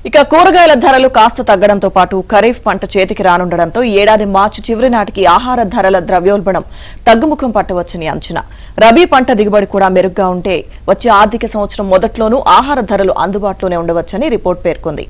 ఇక కూరగాయల ధరలు కాస్త తగ్గడంతో పాటు ఖరీఫ్ పంట చేతికి రానుండడంతో ఈ ఏడాది మార్చి చివరి నాటికి ఆహార ధరల ద్రవ్యోల్బణం తగ్గుముఖం పట్టవచ్చని అంచనా. రబీ పంట దిగుబడి కూడా మెరుగ్గా ఉంటే వచ్చే ఆర్థిక సంవత్సరం మొదట్లోనూ ఆహార ధరలు అందుబాటులోనే ఉండవచ్చని రిపోర్ట్ పేర్కొంది.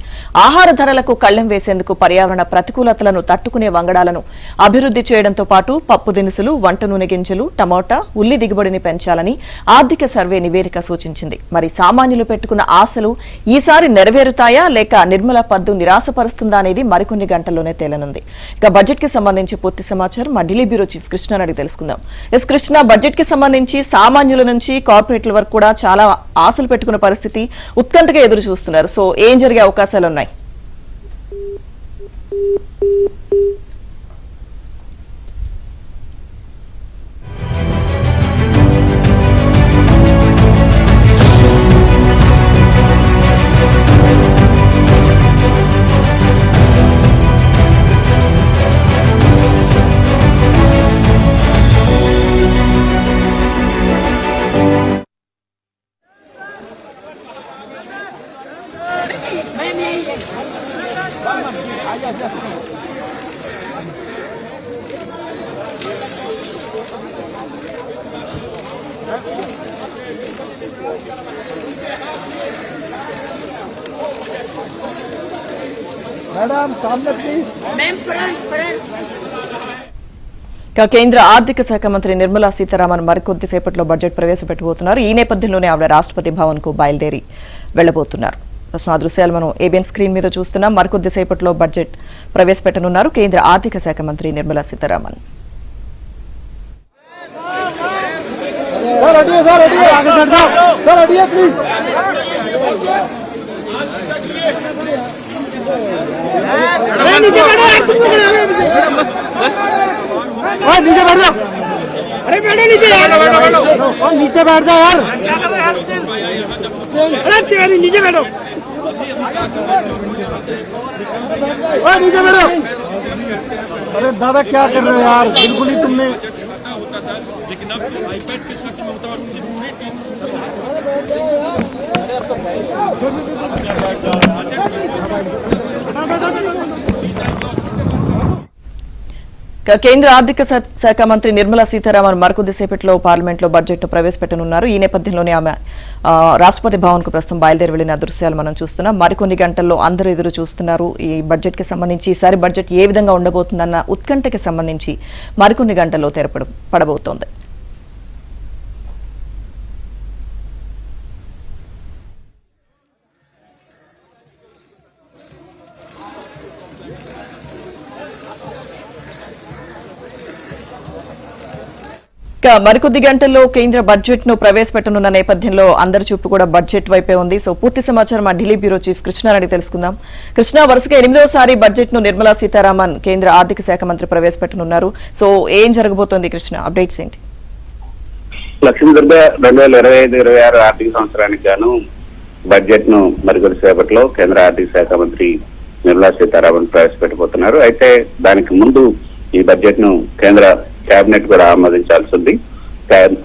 ఆహార ధరలకు కళ్లెం వేసేందుకు పర్యావరణ ప్రతికూలతలను తట్టుకునే వంగడాలను అభివృద్ధి చేయడంతో పాటు పప్పు దినుసులు, వంట నూనె గింజలు, టమోటా, ఉల్లి దిగుబడిని పెంచాలని ఆర్థిక సర్వే నివేదిక సూచించింది. మరి సామాన్యులు పెట్టుకున్న ఆశలు ఈసారి నెరవేరుతాయా లేక నిర్మలా పద్దు నిరాశపరుస్తుందా అనేది మరికొన్ని గంటల్లోనే తేలనుంది. ఇక బడ్జెట్ కి సంబంధించి పూర్తి సమాచారం మా ఢిల్లీ బ్యూరో చీఫ్ కృష్ణ అడిగి తెలుసుకుందాం. ఎస్ కృష్ణ, బడ్జెట్ కి సంబంధించి సామాన్యుల నుంచి కార్పొరేట్ల వరకు కూడా చాలా ఆశలు పెట్టుకున్న పరిస్థితి, ఉత్కంఠగా ఎదురు చూస్తున్నారు. సో ఏం జరిగే అవకాశాలు ఉన్నాయి? मैडम सामने प्लीज। मैम కేంద్ర ఆర్థిక శాఖ మంత్రి నిర్మలా సీతారామన్ మరికొద్దిసేపట్లో బడ్జెట్ ప్రవేశపెట్టబోతున్నారు. ఈ నేపథ్యంలోనే ఆవిడ రాష్ట్రపతి భవన్ కు బయలుదేరి వెళ్లబోతున్నారు. ప్రస్తుతం ఆ దృశ్యాలు మనం ఏబిఎన్ స్క్రీన్ మీద చూస్తున్నాం. మరికొద్దిసేపట్లో బడ్జెట్ ప్రవేశపెట్టనున్నారు కేంద్ర ఆర్థిక శాఖ మంత్రి నిర్మలా సీతారామన్. नीचे बैठ जाओ। अरे बैठो नीचे यार, नीचे बैठ जाओ यार। अरे तिवारी नीचे बैठो, नीचे बैठो। अरे दादा क्या कर रहे हो यार, बिल्कुल ही तुमने। लेकिन अब आईपैड के साथ కేంద్ర ఆర్థిక శాఖ మంత్రి నిర్మలా సీతారామన్ మరికొద్దిసేపట్లో పార్లమెంట్ లో బడ్జెట్ ను ప్రవేశపెట్టనున్నారు. ఈ నేపథ్యంలోనే ఆమె రాష్ట్రపతి భవన్ కు ప్రస్తుతం బయలుదేరి వెళ్లిన దృశ్యాలు మనం చూస్తున్నాం. మరికొన్ని గంటల్లో అందరూ ఎదురు చూస్తున్నారు. ఈ బడ్జెట్ కి సంబంధించి ఈసారి బడ్జెట్ ఏ విధంగా ఉండబోతుందన్న ఉత్కంఠకి సంబంధించి మరికొన్ని గంటల్లో తెరపడబోతోంది. మరికొద్ది గంటల్లో కేంద్ర బడ్జెట్ ను ప్రవేశపెట్టనున్న నేపథ్యంలో అందరి చూపు కూడా బడ్జెట్ వైపే ఉంది. సో పూర్తి సమాచారం మా ఢిల్లీ బ్యూరో చీఫ్ కృష్ణ అడిగి తెలుసుకుందాం. కృష్ణ, వరుసగా 8వసారి బడ్జెట్ ను నిర్మలా సీతారామన్ కేంద్ర ఆర్థిక శాఖ మంత్రి ప్రవేశపెట్టనున్నారు. సో ఏం జరగబోతోంది కృష్ణ, అప్డేట్స్ ఏంటి? లక్ష్మీదుర్గ 2025-26 ఆర్థిక సంవత్సరానికి గాను బడ్జెట్ ను మరికొద్దిసేపట్లో కేంద్ర ఆర్థిక శాఖ మంత్రి నిర్మలా సీతారామన్ ప్రవేశపెట్టబోతున్నారు. అయితే దానికి ముందు ఈ బడ్జెట్ ను కేంద్ర కేబినెట్ కూడా ఆమోదించాల్సి ఉంది.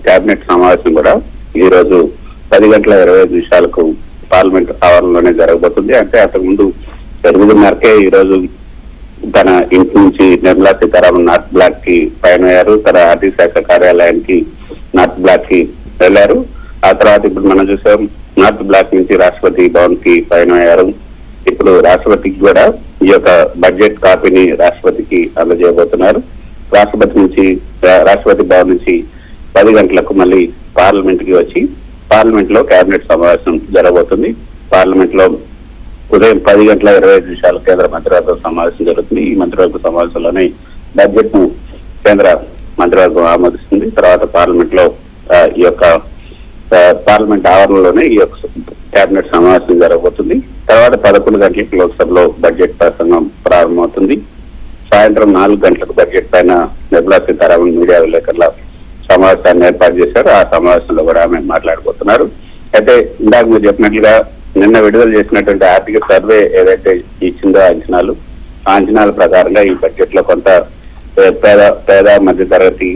కేబినెట్ సమావేశం కూడా ఈ రోజు 10:25 పార్లమెంట్ ఆవరణలోనే జరగబోతుంది. అంటే అంతకుముందు 8:30కే ఈ రోజు తన ఇంటి నుంచి నిర్మలా సీతారామన్ నార్త్ బ్లాక్ కి పయనమయ్యారు. తన ఆర్థిక శాఖ కార్యాలయానికి నార్త్ బ్లాక్ కి వెళ్లారు. ఆ తర్వాత ఇప్పుడు మనం చూసాం, నార్త్ బ్లాక్ నుంచి రాష్ట్రపతి భవన్ కి పయనమయ్యారు. ఇప్పుడు రాష్ట్రపతికి కూడా ఈ యొక్క బడ్జెట్ కాపీని రాష్ట్రపతికి అందజేయబోతున్నారు. రాష్ట్రపతి భవన్ నుంచి 10 గంటలకు మళ్ళీ పార్లమెంట్ కి వచ్చి పార్లమెంట్ లో కేబినెట్ సమావేశం జరగబోతుంది. పార్లమెంట్ లో ఉదయం 10:25 కేంద్ర మంత్రివర్గ సమావేశం జరుగుతుంది. ఈ మంత్రివర్గ సమావేశంలోనే బడ్జెట్ ను కేంద్ర మంత్రివర్గం ఆమోదిస్తుంది. తర్వాత పార్లమెంట్ లో ఈ యొక్క పార్లమెంట్ ఆవరణలోనే ఈ యొక్క కేబినెట్ సమావేశం జరగబోతుంది. తర్వాత 11 గంటలకు లోక్సభలో బడ్జెట్ ప్రసంగం ప్రారంభమవుతుంది. సాయంత్రం 4 గంటలకు బడ్జెట్ పైన నిర్మలా సీతారామన్ మీడియా విలేకరుల సమావేశాన్ని ఏర్పాటు చేశారు. ఆ సమావేశంలో కూడా ఆమె మాట్లాడబోతున్నారు. అయితే ఇందాక మీరు చెప్పినట్లుగా నిన్న విడుదల చేసినటువంటి ఆర్థిక సర్వే ఏదైతే ఇచ్చిందో అంచనాలు, ఆ అంచనాల ప్రకారంగా ఈ బడ్జెట్ లో కొంత పేద మధ్య తరగతి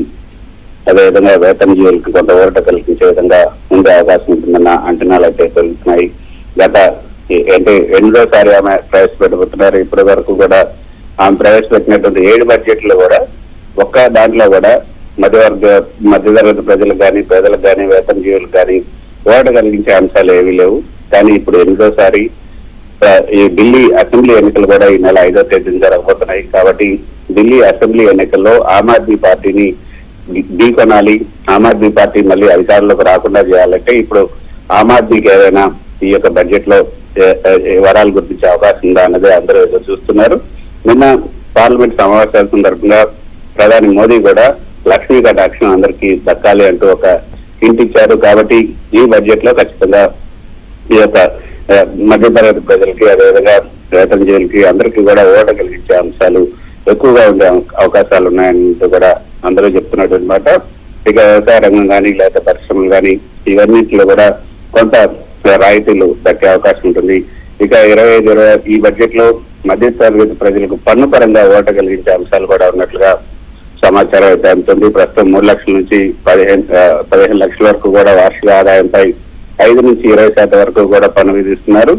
అదేవిధంగా వేతన జీవులకు కొంత ఊరట కల్పించే విధంగా ఉండే అవకాశం ఉంటుందన్న అంచనాలు అయితే పెరుగుతున్నాయి. గత అంటే ఎనిమిదోసారి ఆమె ప్రవేశపెట్టబోతున్నారు. ఇప్పటి వరకు కూడా ఆమె ప్రవేశపెట్టినటువంటి 7 బడ్జెట్లు కూడా ఒక్క దాంట్లో కూడా మధ్యతరగతి ప్రజలకు కానీ పేదలకు కానీ వేతన జీవులకు కానీ ఓట కలిగించే అంశాలు ఏవీ లేవు. కానీ ఇప్పుడు 8వ ఈ ఢిల్లీ అసెంబ్లీ ఎన్నికలు కూడా ఈ నెల 5వ తేదీన జరగబోతున్నాయి. కాబట్టి ఢిల్లీ అసెంబ్లీ ఎన్నికల్లో ఆమ్ ఆద్మీ పార్టీని ఢీకొనాలి, ఆమ్ ఆద్మీ పార్టీ మళ్ళీ అధికారంలోకి రాకుండా చేయాలంటే ఇప్పుడు ఆమ్ ఆద్మీకి ఏదైనా ఈ యొక్క బడ్జెట్ లో వరాలు గుర్తించే అవకాశం ఉందా అన్నది అందరూ ఎదురు చూస్తున్నారు. నిన్న పార్లమెంట్ సమావేశాల సందర్భంగా ప్రధాని మోదీ కూడా లక్ష్మీ కటాక్షం అందరికీ దక్కాలి అంటూ ఒక హింట్ ఇచ్చారు. కాబట్టి ఈ బడ్జెట్ లో ఖచ్చితంగా ఈ యొక్క మధ్యతరగతి ప్రజలకి అదేవిధంగా వేతన జీవులకి అందరికీ కూడా ఓట కలిగించే అంశాలు ఎక్కువగా ఉండే అవకాశాలు ఉన్నాయంటూ కూడా అందరూ చెప్తున్నటువంటి మాట. ఇక వ్యవసాయ రంగం కానీ లేదా పరిశ్రమలు కానీ ఇవన్నింటిలో కూడా కొంత రాయితీలు దక్కే అవకాశం ఉంటుంది. ఇక 25 ఈ బడ్జెట్ లో మధ్యతరగతి ప్రజలకు పన్ను పరంగా ఓట కలిగించే అంశాలు కూడా ఉన్నట్లుగా సమాచారం అయితే అందుతుంది. ప్రస్తుతం 3 లక్షల నుంచి 15 లక్షల వరకు కూడా వార్షిక ఆదాయంపై 5 నుంచి 20% వరకు కూడా పన్ను విధిస్తున్నారు.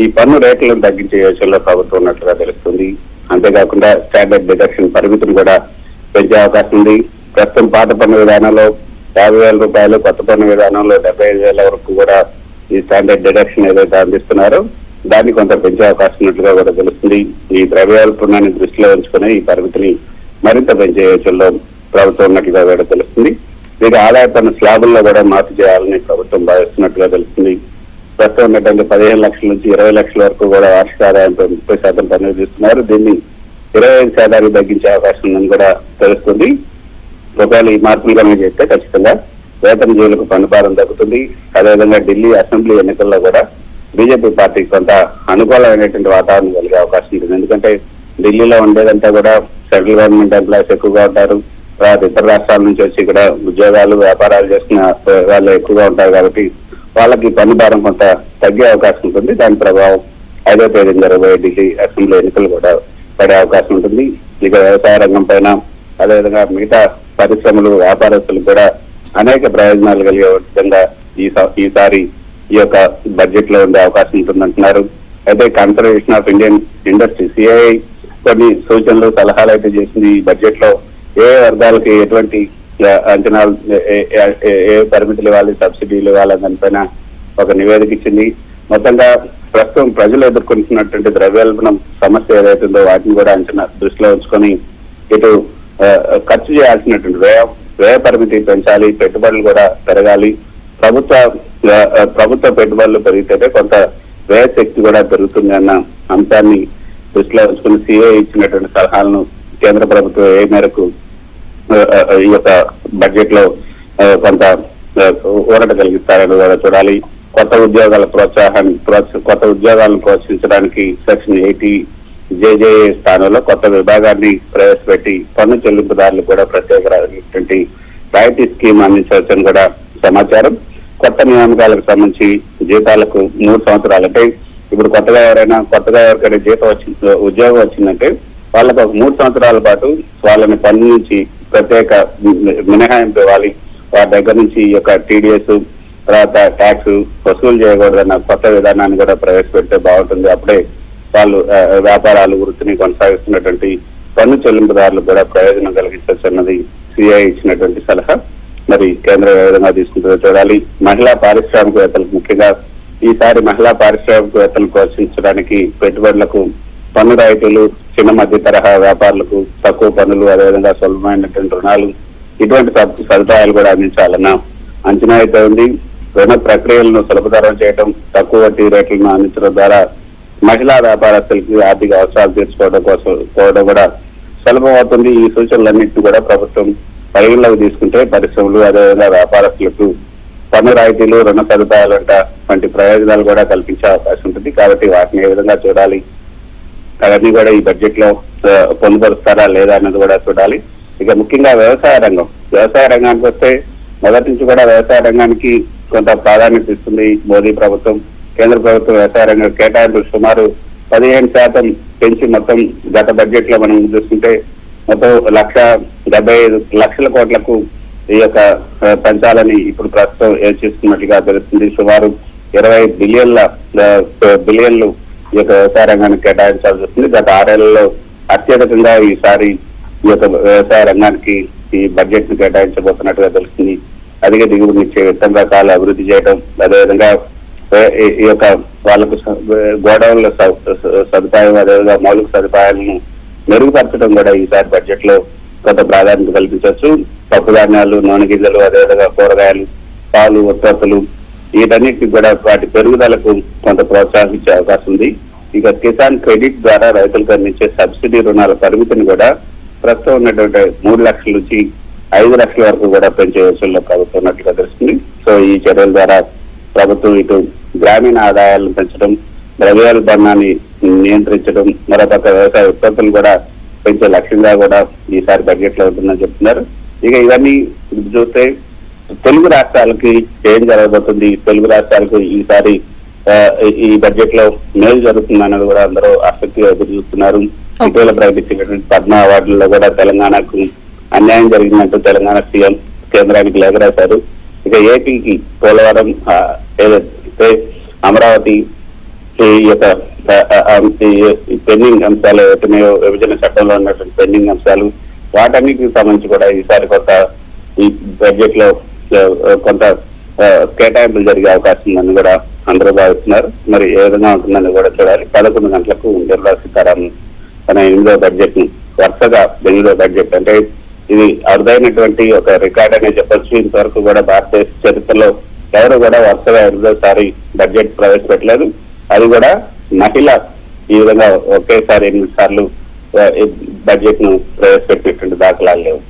ఈ పన్ను రేట్లను తగ్గించే యోచనలో ప్రభుత్వం ఉన్నట్లుగా తెలుస్తుంది. అంతేకాకుండా స్టాండర్డ్ డిడక్షన్ పరిమితిని కూడా పెంచే అవకాశం ఉంది. ప్రస్తుతం పాత పన్ను విధానంలో 50,000 రూపాయలు, కొత్త పన్ను విధానంలో 75,000 వరకు కూడా ఈ స్టాండర్డ్ డిడక్షన్ ఏదైతే అందిస్తున్నారో దాన్ని కొంత పెంచే అవకాశం ఉన్నట్లుగా కూడా తెలుస్తుంది. ఈ ద్రవ్యోల్బణాన్ని దృష్టిలో ఉంచుకుని ఈ పరిమితిని మరింత పెంచే యోచనలో ప్రభుత్వం ఉన్నట్లుగా కూడా తెలుస్తుంది. ఇక ఆదాయ పన్ను స్లాబుల్లో కూడా మార్పు చేయాలని ప్రభుత్వం భావిస్తున్నట్టుగా తెలుస్తుంది. ప్రస్తుతం ఉన్నటువంటి 15 లక్షల నుంచి 20 లక్షల వరకు కూడా వార్షిక ఆదాయంపై 30% పన్ను విధిస్తున్నారు. దీన్ని 25% తగ్గించే అవకాశం ఉందని కూడా తెలుస్తుంది. ఒకవేళ ఈ మార్పులు కనుక చేస్తే ఖచ్చితంగా వేతన జీవులకు పన్ను భారం తగ్గుతుంది. అదేవిధంగా ఢిల్లీ అసెంబ్లీ ఎన్నికల్లో కూడా బీజేపీ పార్టీకి కొంత అనుకూలమైనటువంటి వాతావరణం కలిగే అవకాశం ఉంటుంది. ఎందుకంటే ఢిల్లీలో ఉండేదంతా కూడా సెంట్రల్ గవర్నమెంట్ ఎంప్లాయీస్ ఎక్కువగా ఉంటారు. తర్వాత ఇతర రాష్ట్రాల నుంచి వచ్చి ఇక్కడ ఉద్యోగాలు వ్యాపారాలు చేస్తున్న వాళ్ళు ఎక్కువగా ఉంటారు. కాబట్టి వాళ్ళకి పన్ను భారం కొంత తగ్గే అవకాశం ఉంటుంది. దాని ప్రభావం 5వ తేదీన జరగబోయే ఢిల్లీ అసెంబ్లీ ఎన్నికలు కూడా పడే అవకాశం ఉంటుంది. ఇక వ్యవసాయ రంగం పైన అదేవిధంగా మిగతా పరిశ్రమలు వ్యాపారస్తులు కూడా అనేక ప్రయోజనాలు కలిగే విధంగా ఈసారి ఈ యొక్క బడ్జెట్ లో ఉండే అవకాశం ఉంటుందంటున్నారు. అయితే confederation of Indian industry CII కొన్ని సూచనలు సలహాలు అయితే చేసింది. ఈ బడ్జెట్ లో ఏ వర్గాలకి ఎటువంటి అంచనాలు, ఏ పరిమితులు ఇవ్వాలి, సబ్సిడీలు ఇవ్వాలని దానిపైన ఒక నివేదిక ఇచ్చింది. మొత్తంగా ప్రస్తుతం ప్రజలు ఎదుర్కొంటున్నటువంటి ద్రవ్యోల్బణం సమస్య ఏదైతుందో వాటిని కూడా అంచనా దృష్టిలో ఉంచుకొని ఇటు ఖర్చు చేయాల్సినటువంటి వ్యయ పరిమితి పెంచాలి, పెట్టుబడులు కూడా పెరగాలి. ప్రభుత్వ పెట్టుబడులు పెరిగితే కొంత వ్యయ శక్తి కూడా పెరుగుతుంది అన్న అంశాన్ని దృష్టిలో ఉంచుకుని సిఐ ఇచ్చినటువంటి సలహాలను కేంద్ర ప్రభుత్వం ఏ మేరకు ఈ యొక్క బడ్జెట్ లో కొంత ఊరట కలిగిస్తారని కూడా చూడాలి. కొత్త ఉద్యోగాలను ప్రోత్సహించడానికి సెక్షన్ 80 JJA స్థానంలో కొత్త విభాగాన్ని ప్రవేశపెట్టి పన్ను చెల్లింపుదారులు కూడా ప్రత్యేకమైనటువంటి రాయితీ స్కీమ్ అందించవచ్చని కూడా సమాచారం. కొత్త నియామకాలకు సంబంధించి జీతాలకు 3 సంవత్సరాలు, అంటే ఇప్పుడు కొత్తగా ఎవరికైనా ఉద్యోగం వచ్చిందంటే వాళ్ళకు ఒక 3 సంవత్సరాల పాటు వాళ్ళని పన్ను నుంచి ప్రత్యేక మినహాయింపు ఇవ్వాలి. వారి దగ్గర నుంచి ఈ యొక్క TDS తర్వాత ట్యాక్స్ వసూలు చేయకూడదన్న కొత్త విధానాన్ని కూడా ప్రవేశపెడితే బాగుంటుంది. అప్పుడే వాళ్ళు వ్యాపారాలు వృత్తిని కొనసాగిస్తున్నటువంటి పన్ను చెల్లింపుదారులు కూడా ప్రయోజనం కలిగించవచ్చు అన్నది సిఐ ఇచ్చినటువంటి సలహా. మరి కేంద్రం ఏ విధంగా తీసుకుంటుందో చూడాలి. మహిళా పారిశ్రామికవేత్తలకు ముఖ్యంగా ఈసారి మహిళా పారిశ్రామికవేత్తలను ప్రోత్సహించడానికి పెట్టుబడులకు పన్ను రాయితీలు, చిన్న మధ్య తరహా వ్యాపారులకు తక్కువ పన్నులు, అదేవిధంగా సులభమైనటువంటి రుణాలు, ఇటువంటి సదుపాయాలు కూడా అందించాలన్న అంచనా అయితే ఉంది. రుణ ప్రక్రియలను సులభతరం చేయడం, తక్కువ వడ్డీ రేట్లను అందించడం ద్వారా మహిళా వ్యాపారస్తులకి ఆర్థిక అవసరాలు తీర్చుకోవడం కూడా సులభం అవుతుంది. ఈ సూచనలన్నింటినీ కూడా ప్రభుత్వం పరిగణలోకి తీసుకుంటే పరిశ్రమలు అదేవిధంగా వ్యాపారస్తులకు పన్ను రాయితీలు, రుణ సదుపాయాలు వంటి ప్రయోజనాలు కూడా కల్పించే అవకాశం ఉంటుంది. కాబట్టి వాటిని ఏ విధంగా చూడాలి, అవన్నీ కూడా ఈ బడ్జెట్ లో పొందుపరుస్తారా లేదా అన్నది కూడా చూడాలి. ఇక ముఖ్యంగా వ్యవసాయ రంగానికి వస్తే మొదటి నుంచి కూడా వ్యవసాయ రంగానికి కొంత ప్రాధాన్యత ఇస్తుంది మోదీ ప్రభుత్వం. కేంద్ర ప్రభుత్వం వ్యవసాయ రంగ కేటాయింపులు సుమారు 15% పెంచి మొత్తం గత బడ్జెట్ లో మనం చూసుకుంటే మొత్తం 1,75,00,000 కోట్లకు ఈ యొక్క పెంచాలని ఇప్పుడు ప్రస్తుతం యోచిస్తున్నట్టుగా తెలుస్తుంది. సుమారు 20 బిలియన్లు ఈ యొక్క వ్యవసాయ రంగానికి కేటాయించాల్సి వస్తుంది. గత 6 ఏళ్లలో అత్యధికంగా ఈసారి ఈ యొక్క వ్యవసాయ రంగానికి ఈ బడ్జెట్ ను కేటాయించబోతున్నట్టుగా తెలుస్తుంది. అధిక దిగుబడినిచ్చే విత్తన రకాలు అభివృద్ధి చేయడం, అదేవిధంగా ఈ యొక్క వాళ్ళకు గోడౌన్ల సదుపాయం, అదేవిధంగా మౌలిక సదుపాయాలను మెరుగుపరచడం కూడా ఈసారి బడ్జెట్ లో కొంత ప్రాధాన్యత కల్పించవచ్చు. పప్పు ధాన్యాలు, నూనె గింజలు, అదేవిధంగా కూరగాయలు, పాలు ఉత్పత్తులు వీటన్నిటికి కూడా వాటి పెరుగుదలకు కొంత ప్రోత్సహించే అవకాశం ఉంది. ఇక కిసాన్ క్రెడిట్ ద్వారా రైతులకు అందించే సబ్సిడీ రుణాల పరిమితిని కూడా ప్రస్తుతం ఉన్నటువంటి 3 లక్షల నుంచి 5 లక్షల వరకు కూడా పెంచే యోచనలో ప్రభుత్వం ఉన్నట్లుగా తెలుస్తుంది. సో ఈ చర్యల ద్వారా ప్రభుత్వం ఇటు గ్రామీణ ఆదాయాలను పెంచడం, ద్రవ్యోల్బణాన్ని నియంత్రించడం, మరోపక్క వ్యవసాయ ఉత్పత్తులు కూడా పెంచే లక్ష్యంగా కూడా ఈసారి బడ్జెట్ లో ఉంటుందని చెప్తున్నారు. ఇక ఇవన్నీ చూస్తే తెలుగు రాష్ట్రాలకి ఏం జరగబోతుంది, తెలుగు రాష్ట్రాలకు ఈసారి ఈ బడ్జెట్ లో మేలు జరుగుతుందన్నది కూడా అందరూ ఆసక్తిగా ఎదురు చూస్తున్నారు. ఇటీవల ప్రకటించినటువంటి పద్మ అవార్డుల్లో కూడా తెలంగాణకు అన్యాయం జరిగిందంటూ తెలంగాణ సీఎం కేంద్రానికి లేఖ రాశారు. ఇక ఏపీకి పోలవరం, ఏదైతే అమరావతి ఈ యొక్క పెండింగ్ అంశాలు ఏవైతున్నాయో, విభజన చట్టంలో ఉన్నటువంటి పెండింగ్ అంశాలు, వాటన్నిటికి సంబంధించి కూడా ఈసారి కొంత ఈ బడ్జెట్ లో కొంత కేటాయింపులు జరిగే అవకాశం ఉందని కూడా అందరూ భావిస్తున్నారు. మరి ఏ విధంగా ఉంటుందని కూడా చూడాలి. 11 గంటలకు నిర్మలా సీతారామన్ తన 8వ బడ్జెట్ ను వరుసగా 8వ బడ్జెట్ అంటే ఇది అరుదైనటువంటి ఒక రికార్డ్ అనే చెప్పొచ్చు. ఇంతవరకు కూడా భారతదేశ చరిత్రలో ఎవరు కూడా వరుసగా 8వసారి బడ్జెట్ ప్రవేశపెట్టలేదు. అది కూడా మహిళ ఈ విధంగా ఒకేసారి 8 సార్లు బడ్జెట్ ను ప్రవేశపెట్టినటువంటి దాఖలాలు లేవు.